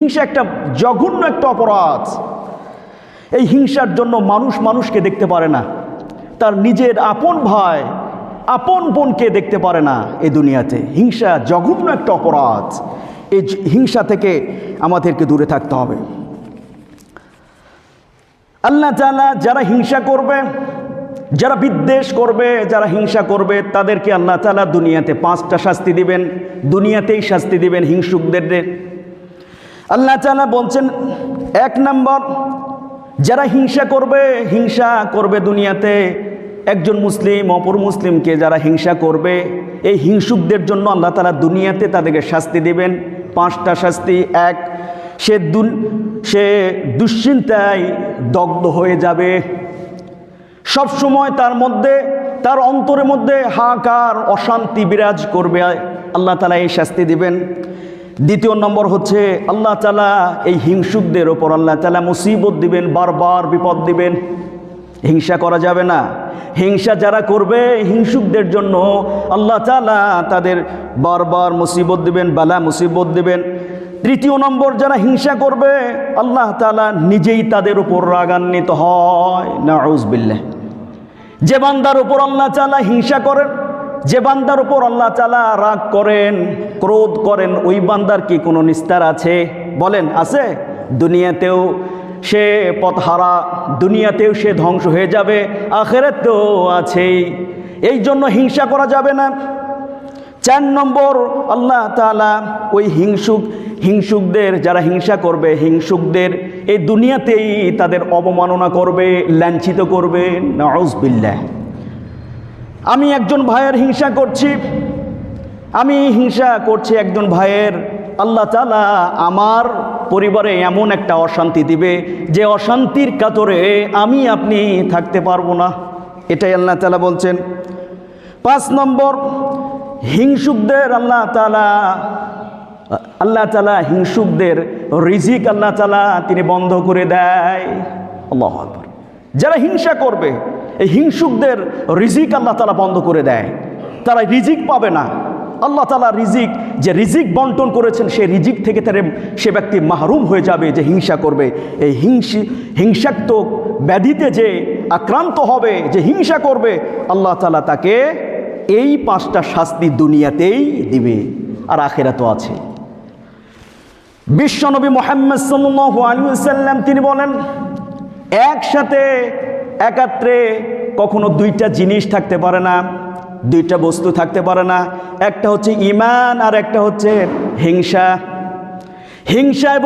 হিংসা একটা জঘন্য একটা অপরাধ। এই হিংসার জন্য মানুষ মানুষকে দেখতে পারে না, তার নিজের আপন ভাই আপন বোনকে দেখতে পারে না। এই দুনিয়াতে হিংসা জঘন্য একটা অপরাধ। এই হিংসা থেকে আমাদেরকে দূরে থাকতে হবে। আল্লাহ তাআলা যারা হিংসা করবে, যারা বিদ্বেষ করবে, যারা হিংসা করবে, তাদেরকে আল্লাহ তাআলা দুনিয়াতে 5টা শাস্তি দিবেন, দুনিয়াতেই শাস্তি দিবেন হিংসুকদের। আল্লাহ তাআলা বলছেন, 1 নম্বর, যারা হিংসা করবে দুনিয়াতে, একজন মুসলিম অপর মুসলিমকে যারা হিংসা করবে, এই হিংসুকদের জন্য আল্লাহ তাআলা দুনিয়াতে তাদেরকে শাস্তি দিবেন 5টা শাস্তি। 1, সে দুশ্চিন্তায় দগ্ধ হয়ে যাবে, সব সময় তার অন্তরের মধ্যে হাহাকার অশান্তি বিরাজ করবে, আল্লাহ তাআলা এই শাস্তি দিবেন। 2 নম্বর হচ্ছে আল্লাহ তাআলা এই হিংসুকদের ওপর আল্লাহ তাআলা মুসিবত দিবেন, বারবার বিপদ দিবেন। হিংসা করা যাবে না। হিংসা যারা করবে হিংসুকদের জন্য আল্লাহ তাআলা তাদের বারবার মুসিবত দিবেন, বালা মুসিবত দিবেন। 3 নম্বর, যারা হিংসা করবে আল্লাহ তাআলা নিজেই তাদের উপর রাগান্বিত হয়। নাউযুবিল্লাহ। যে বান্দার উপর আল্লাহ তাআলা হিংসা করেন, যে বান্দার উপর আল্লাহ তাআলা রাগ করেন, ক্রোধ করেন, ওই বান্দার কি কোনো নিস্তার আছে? বলেন, আছে? দুনিয়াতেও সে পথহারা, দুনিয়াতেও সে ধ্বংস হয়ে যাবে, আখিরাতেও আছেই। এই জন্য হিংসা করা যাবে না। 4 নম্বর, আল্লাহ তাআলা ওই হিংসুকদের যারা হিংসা করবে, হিংসুকদের এই দুনিয়াতেই তাদের অবমাননা করবে, লাঞ্ছিত করবে। নাউযুবিল্লাহ। আমি একজন ভাইয়ের হিংসা করছি একজন ভাইয়ের, আল্লাহ তাআলা আমার পরিবারে এমন একটা অশান্তি দিবে যে অশান্তির কাতরে আমি আপনি থাকতে পারবো না। এটাই আল্লাহ তাআলা বলছেন। 5 নম্বর, হিংসুকদের আল্লাহ তাআলা হিংসুকদের রিজিক আল্লাহ তাআলা তিনি বন্ধ করে দেয়। আল্লাহু আকবার। যারা হিংসা করবে এই হিংসুকদের রিজিক আল্লাহ তাআলা বন্ধ করে দেয়, তারা রিজিক পাবে না। আল্লাহ তাআলা যে রিজিক বন্টন করেছেন সেই রিজিক থেকে সে ব্যক্তি মাহরুম হয়ে যাবে যে হিংসা করবে। এই হিংসাত্মক ব্যাধিতে যে আক্রান্ত হবে, যে হিংসা করবে, আল্লাহ তাআলা তাকে এই 5টা শাস্তি দুনিয়াতেই দিবে, আর আখিরাতও আছে। বিশ্বনবী মুহাম্মদ সাল্লাল্লাহু আলাইহি ওয়াসাল্লাম তিনি বলেন, একাত্রে কখনো 2টা জিনিস থাকতে পারে না, 2টা বস্তু থাকতে পারে না। একটা হচ্ছে ঈমান আর একটা হচ্ছে হিংসা। এবং